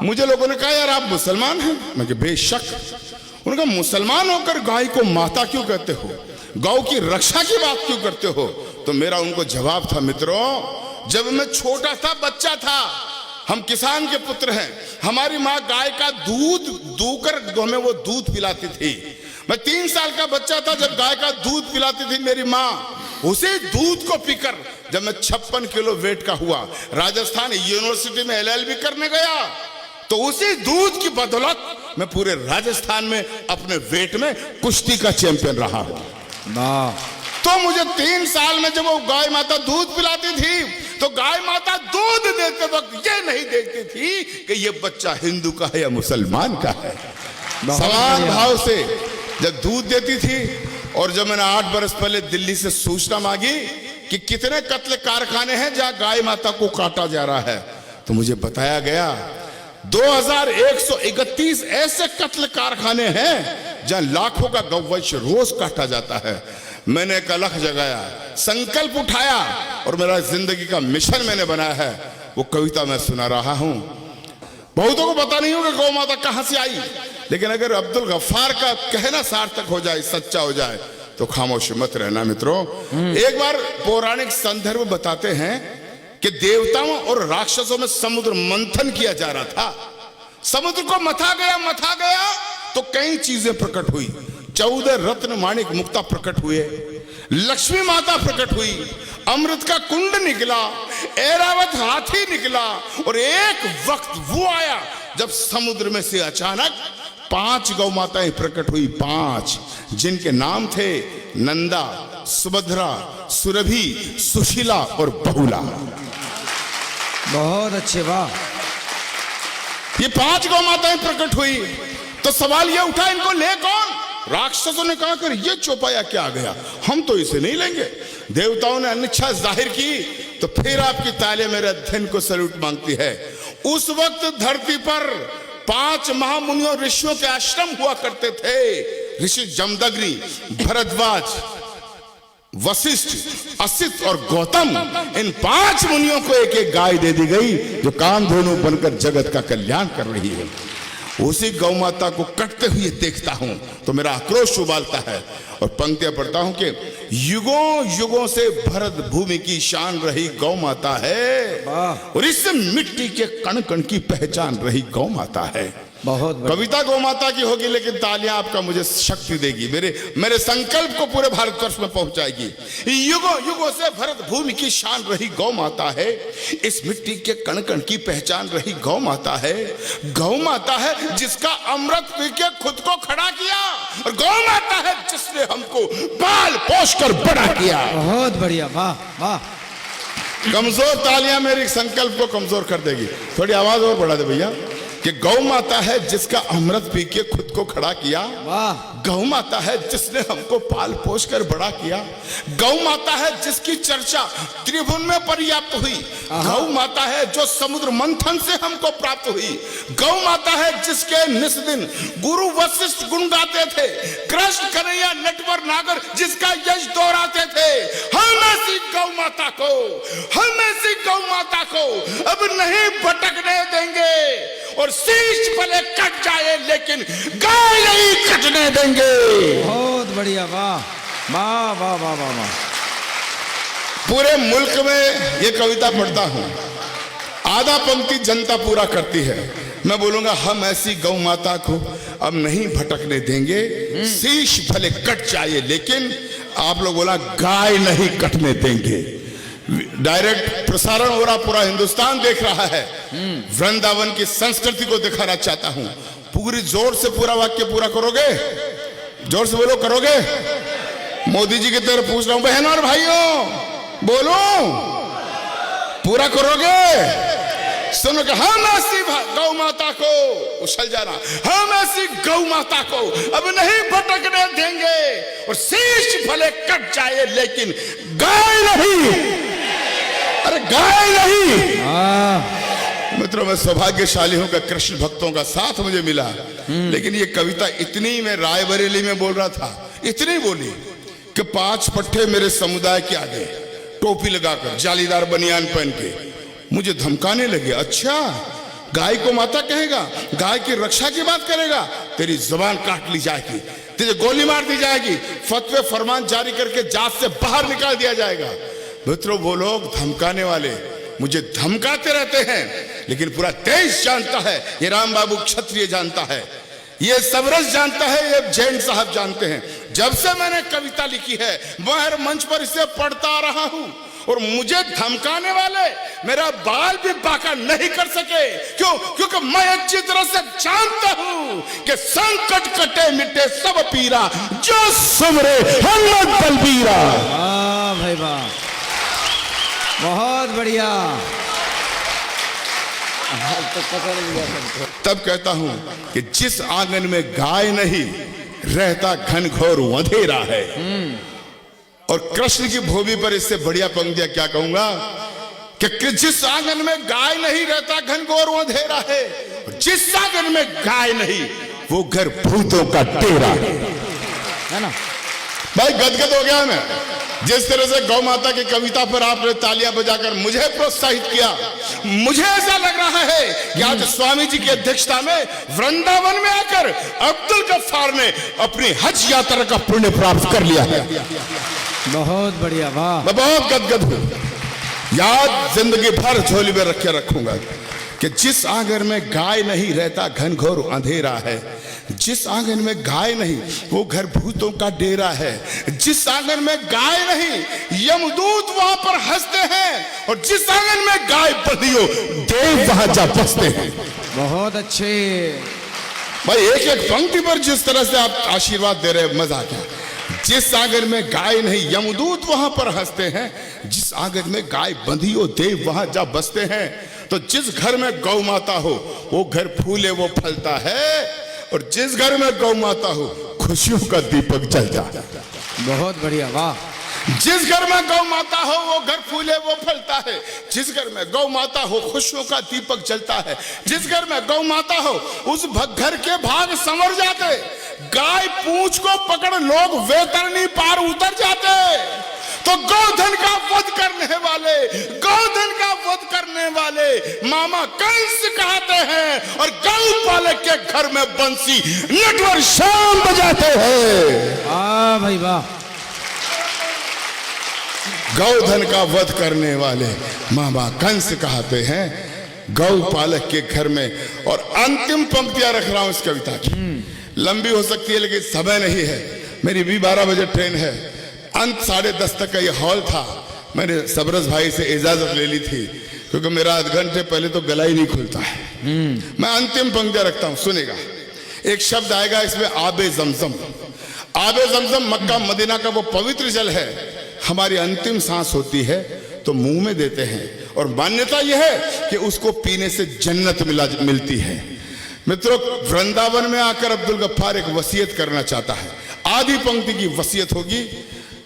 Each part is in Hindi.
मुझे लोगों ने कहा यार आप मुसलमान हैं? मैं कहा बेशक। उन्होंने कहा मुसलमान होकर गाय को माता क्यों कहते हो, गौ की रक्षा की बात क्यों करते हो? तो मेरा उनको जवाब था, मित्रों जब मैं छोटा था, बच्चा था, हम किसान के पुत्र हैं, हमारी माँ गाय का दूध दूकर हमें वो दूध पिलाती थी। मैं 3 साल का बच्चा था जब गाय का दूध पिलाती थी मेरी माँ। उसी दूध को पीकर जब मैं 56 किलो वेट का हुआ, राजस्थान यूनिवर्सिटी में LLB करने गया, तो उसी दूध की बदौलत मैं पूरे राजस्थान में अपने वेट में कुश्ती का चैंपियन रहा हूं। तो मुझे 3 साल में जब वो गाय माता दूध पिलाती थी, तो गाय माता दूध देते वक्त ये नहीं देखती थी कि ये बच्चा हिंदू का है या मुसलमान का है। समान भाव से जब दूध देती थी, और जब मैंने 8 बरस पहले दिल्ली से सूचना मांगी कि कितने कत्ल कारखाने हैं जहां गाय माता को काटा जा रहा है, तो मुझे बताया गया 2131 ऐसे कत्ल कारखाने हैं जहां लाखों का गौवंश रोज काटा जाता है। मैंने एक अलग जगाया, संकल्प उठाया, और मेरा जिंदगी का मिशन मैंने बनाया है। वो कविता मैं सुना रहा हूं। बहुतों को पता नहीं होगा गौ माता कहां से आई, लेकिन अगर अब्दुल गफ्फार का कहना सार्थक हो जाए, सच्चा हो जाए, तो खामोश मत रहना मित्रों। एक बार पौराणिक संदर्भ बताते हैं कि देवताओं और राक्षसों में समुद्र मंथन किया जा रहा था। समुद्र को मथा गया तो कई चीजें प्रकट हुई। 14 रत्न माणिक मुक्ता प्रकट हुए, लक्ष्मी माता प्रकट हुई, अमृत का कुंड निकला, ऐरावत हाथी निकला, और एक वक्त वो आया जब समुद्र में से अचानक 5 गौ माताएं प्रकट हुई। 5 जिनके नाम थे नंदा, सुभद्रा, सुरभि, सुशीला और बहुला। बहुत अच्छे, वाह। ये 5 गौ माताएं प्रकट हुई, तो सवाल ये उठा इनको ले कौन? राक्षसों ने कहा कर ये चौपाया क्या आ गया, हम तो इसे नहीं लेंगे। देवताओं ने अनिच्छा जाहिर की, तो फिर आपकी तालियां मेरे अध्ययन को सैल्यूट मांगती है। उस वक्त धरती पर 5 महामुनियों ऋषियों के आश्रम हुआ करते थे। ऋषि जमदग्नि, भरद्वाज, वशिष्ठ, असित और गौतम, इन 5 मुनियों को एक एक गाय दे दी गई जो कामधेनु बनकर जगत का कल्याण कर रही है। उसी गौ माता को कटते हुए देखता हूं तो मेरा आक्रोश उबालता है, और पंक्तियां पढ़ता हूं कि युगों युगों से भरत भूमि की शान रही गौ माता है, और इस मिट्टी के कण कण की पहचान रही गौ माता है। बहुत कविता गौ माता की होगी, लेकिन तालियां आपका मुझे शक्ति देगी, मेरे संकल्प को पूरे भारतवर्ष में पहुंचाएगी। युगों युगों से भरत भूमि की शान रही गौ माता है, इस मिट्टी के कण कण की पहचान रही गौ माता है। गौ माता है जिसका अमृत पी के खुद को खड़ा किया, और गौ माता है जिसने हमको पाल पोष कर बड़ा किया। बहुत बढ़िया, वाह वाह। कमजोर तालियां मेरे संकल्प को कमजोर कर देगी। थोड़ी आवाज और बढ़ा दे भैया, कि गौ माता है जिसका अमृत पी के खुद को खड़ा किया। गौ माता है जिसने हमको पाल पोष कर बड़ा किया। गौ माता है जिसकी चर्चा त्रिभुवन में पर्याप्त हुई। गौ माता है जो समुद्र मंथन से हमको प्राप्त हुई। गौ माता है जिसके निस दिन गुरु वशिष्ठ गुण गाते थे। कृष्ण कन्हैया नटवर नागर जिसका यश दोहराते थे। हम ऐसी गौ माता को, हम ऐसी गौ माता को अब नहीं भटकने देंगे, और शीश भले कट जाए लेकिन गाय नहीं कटने देंगे। बहुत बढ़िया, वाह वाह वाह वाह वाह वाह। पूरे मुल्क में ये कविता पढ़ता हूं, आधा पंक्ति जनता पूरा करती है। मैं बोलूंगा हम ऐसी गौ माता को अब नहीं भटकने देंगे, शीश भले कट जाए लेकिन, आप लोग बोला गाय नहीं कटने देंगे। डायरेक्ट प्रसारण हो रहा, पूरा हिंदुस्तान देख रहा है। वृंदावन की संस्कृति को दिखाना चाहता हूं। पूरी जोर से पूरा वाक्य पूरा करोगे? जोर से बोलो, करोगे? मोदी जी की तरफ पूछ रहा हूं, बहनों और भाइयों बोलो, पूरा करोगे? सुनो कि हम ऐसी गौ माता को, उछल जाना, हम ऐसी गौ माता को अब नहीं भटकने देंगे, और शीश भले कट जाए लेकिन गाय नहीं। अरे गाय नहीं। मित्रों, मैं सौभाग्यशाली हूं कि कृष्ण भक्तों का साथ मुझे मिला। लेकिन ये कविता इतनी, मैं रायबरेली में बोल रहा था, इतनी बोली कि 5 पट्टे मेरे समुदाय के आगे टोपी लगाकर, जालीदार बनियान पहन के मुझे धमकाने लगे। अच्छा, गाय को माता कहेगा, गाय की रक्षा की बात करेगा, तेरी जुबान काट ली जाएगी, तुझे गोली मार दी जाएगी, फतवे फरमान जारी करके जात से बाहर निकाल दिया जाएगा। मित्रों, वो लोग धमकाने वाले मुझे धमकाते रहते हैं, लेकिन पूरा देश जानता है, ये राम बाबू क्षत्रिय जानता है, ये सबरस जानता है, ये जैन साहब जानते हैं। जब से मैंने कविता लिखी है मैं हर मंच पर इसे पढ़ता आ रहा हूं, और मुझे धमकाने वाले मेरा बाल भी बाका नहीं कर सके। क्यों? क्योंकि मैं अच्छी तरह से जानता हूं कि संकट कटे मिटे सब पीरा, जो सुमरे हनुमत बलबीरा। वाह भाई वाह, बहुत बढ़िया। तो पता नहीं गया सबको। तब कहता हूं कि जिस आंगन में गाय नहीं रहता घनघोर अंधेरा है। और कृष्ण की भूमि पर इससे बढ़िया पंक्तियां क्या कहूंगा कि जिस आंगन में गाय नहीं रहता घनघोर अंधेरा है, जिस आंगन में गाय नहीं वो घर भूतों का डेरा है ना। भाई गदगद हो गया मैं, जिस तरह से गौ माता की कविता पर आपने तालियां बजाकर मुझे प्रोत्साहित किया। मुझे ऐसा लग रहा है कि आज स्वामी जी की अध्यक्षता में वृंदावन में आकर अब्दुल गफ्फार ने अपनी हज यात्रा का पुण्य प्राप्त कर लिया है। बहुत बढ़िया, वाह। मैं बहुत गदगद हूं, याद जिंदगी भर झोली में रखे रखूंगा कि जिस आंगन में गाय नहीं रहता घनघोर अंधेरा है, जिस आंगन में गाय नहीं वो घर भूतों का डेरा है, जिस आंगन में गाय नहीं यमदूत वहां पर हंसते हैं, और जिस आंगन में गाय बंधी हो देव वहां जा बसते हैं। बहुत अच्छे भाई, एक एक पंक्ति पर जिस तरह से आप आशीर्वाद दे रहे, मजा आ गया। जिस आंगन में गाय नहीं यमदूत वहां पर हंसते हैं, जिस आंगन में गाय बंधी हो देव वहां जा बसते हैं। तो जिस घर में गौ माता हो वो घर फूले वो फलता है, और जिस घर में गौ माता हो खुशियों का दीपक जलता है। बहुत बढ़िया, वाह। जिस घर में गौ माता हो वो घर फूले वो फलता है, जिस घर में गौ माता हो खुशियों का दीपक जलता है, जिस घर में गौ माता हो उस घर के भाग संवर जाते, गाय पूंछ को पकड़ लोग वैतरणी पार उतर जाते। तो गौधन का वध करने वाले, गौधन का वध करने वाले मामा कंस कहते हैं, और गौपालक के घर में बंसी नटवर शाम बजाते हैं। वाह भाई वाह। गौधन का वध करने वाले मामा कंस कहते हैं गौपालक के घर में। और अंतिम पंक्तियां रख रहा हूं इस कविता की, लंबी हो सकती है लेकिन समय नहीं है, मेरी भी 12 बजे ट्रेन है। अंत 10:30 तक का ये हॉल था। मैंने सबरस भाई से इजाजत ले ली थी क्योंकि मेरा आध घंटे पहले तो गला ही नहीं खुलता है। मैं अंतिम पंक्तियां रखता हूं, सुनेगा। एक शब्द आएगा इसमें, आबे जमजम। आबे जमजम मक्का मदीना का वो पवित्र जल है, हमारी अंतिम सांस होती है तो मुंह में देते हैं, और मान्यता यह है कि उसको पीने से जन्नत मिलती है। मित्रों, वृंदावन में आकर अब्दुल गफ्फार एक वसीयत करना चाहता है। आधी पंक्ति की वसीयत होगी,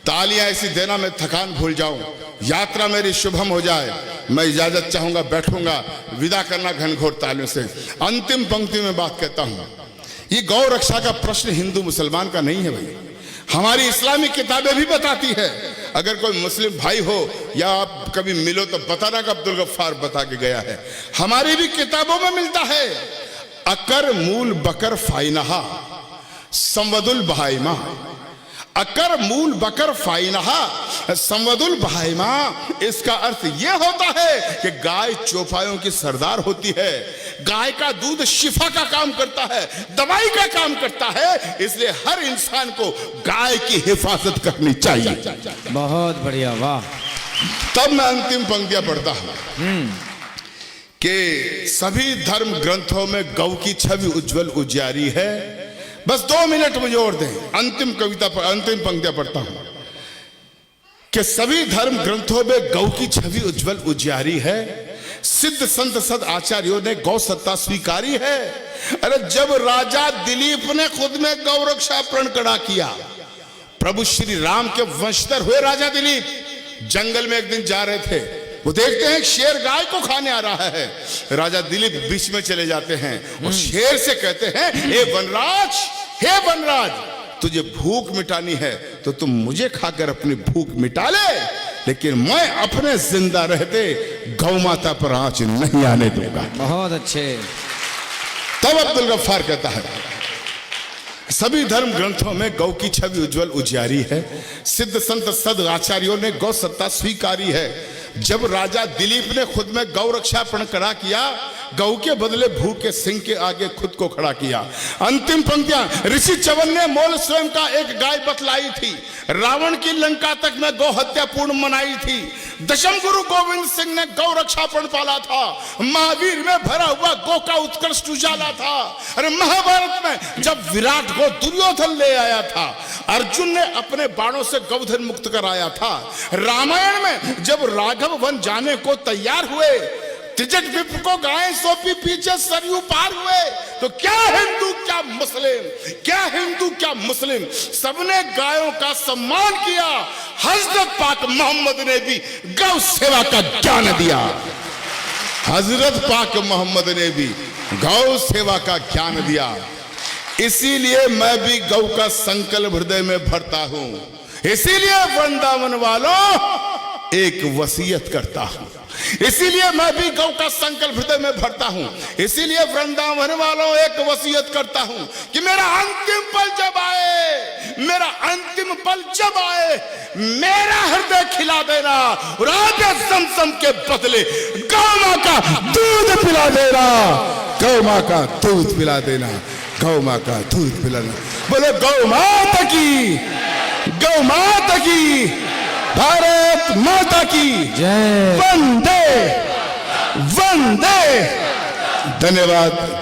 तालियां ऐसी देना मैं थकान भूल जाऊं, यात्रा मेरी शुभम हो जाए, मैं इजाजत चाहूंगा, बैठूंगा, विदा करना घनघोर तालियों से। अंतिम पंक्ति में बात कहता हूं, ये गौ रक्षा का प्रश्न हिंदू मुसलमान का नहीं है भाई, हमारी इस्लामिक किताबें भी बताती है। अगर कोई मुस्लिम भाई हो या आप कभी मिलो तो बताना कि अब्दुल गफ्फार बता के गया है। हमारी भी किताबों में मिलता है, अकर मूल बकर फाइनहा संवदुल बहाइमा, अकर मूल बकर फाइनहा संवदुल बहाइमा। इसका अर्थ यह होता है कि गाय चौपायों की सरदार होती है, गाय का दूध शिफा का काम करता है, दवाई का काम करता है, इसलिए हर इंसान को गाय की हिफाजत करनी चाहिए। बहुत बढ़िया, वाह। तब मैं अंतिम पंक्तियां पढ़ता हूं कि सभी धर्म ग्रंथों में गौ की छवि उज्जवल उजियारी है। बस 2 मिनट मुझे और दें, अंतिम कविता पर अंतिम पंक्तियां पढ़ता हूं कि सभी धर्म ग्रंथों में गौ की छवि उज्जवल उजियारी है, सिद्ध संत सद आचार्यों ने गौ सत्ता स्वीकारी है। अरे जब राजा दिलीप ने खुद में गौ रक्षा प्रण खड़ा किया, प्रभु श्री राम के वंशधर हुए राजा दिलीप जंगल में एक दिन जा रहे थे, वो देखते हैं शेर गाय को खाने आ रहा है, राजा दिलीप बीच में चले जाते हैं और शेर से कहते हैं, हे वनराज, हे वनराज, तुझे भूख मिटानी है तो तुम मुझे खाकर अपनी भूख मिटा ले, लेकिन मैं अपने जिंदा रहते गौ माता पर आंच नहीं आने दूंगा। बहुत अच्छे। तब अब्दुल गफ्फार कहता है, सभी धर्म ग्रंथों में गौ की छवि उज्जवल उजियारी है। सिद्ध संत सद आचार्यों ने गौ सत्ता स्वीकारी है। जब राजा दिलीप ने खुद में गौ रक्षापण खड़ा किया, गौ के बदले भूख के सिंह के आगे खुद को खड़ा किया। अंतिम पंक्तियां ऋषि चवन ने मोल स्वयं का एक गाय बतलाई थी। रावण की लंका तक में गौ हत्या पूर्ण मनाई थी। दशम गुरु गोविंद सिंह ने गौ रक्षापण पाला था। महावीर में भरा हुआ गौ का उत्कृष्ट उजाला था। अरे महाभारत में जब विराट को दुर्योधन ले आया था, अर्जुन ने अपने बाणों से गौधन मुक्त कराया था। रामायण में जब राघव वन जाने को तैयार हुए, त्रिजट विप को गाय सौंपी, पीछे सरयू पार हुए, तो क्या हिंदू क्या मुस्लिम, क्या हिंदू क्या मुस्लिम, सबने गायों का सम्मान किया। हजरत पाक मोहम्मद ने भी गौ सेवा का ज्ञान दिया। हजरत पाक मोहम्मद ने भी गौ सेवा का ज्ञान दिया। इसीलिए मैं भी गौ का संकल्प हृदय में भरता हूं। इसीलिए वृंदावन वालों एक वसीयत करता हूं। इसीलिए मैं भी गौ का संकल्प हृदय में भरता हूं। इसीलिए वृंदावन वालों एक वसीयत करता हूं कि मेरा अंतिम पल जब आए, मेरा अंतिम पल जब आए, मेरा हृदय खिला देना और आगे समसम के बदले गौ मां का दूध पिला देना। गौ मां का दूध पिला देना। गौ मां का दूध पिलाना। बोले गौ माता की, गौ माता की, भारत माता की जय। वंदे वंदे। धन्यवाद।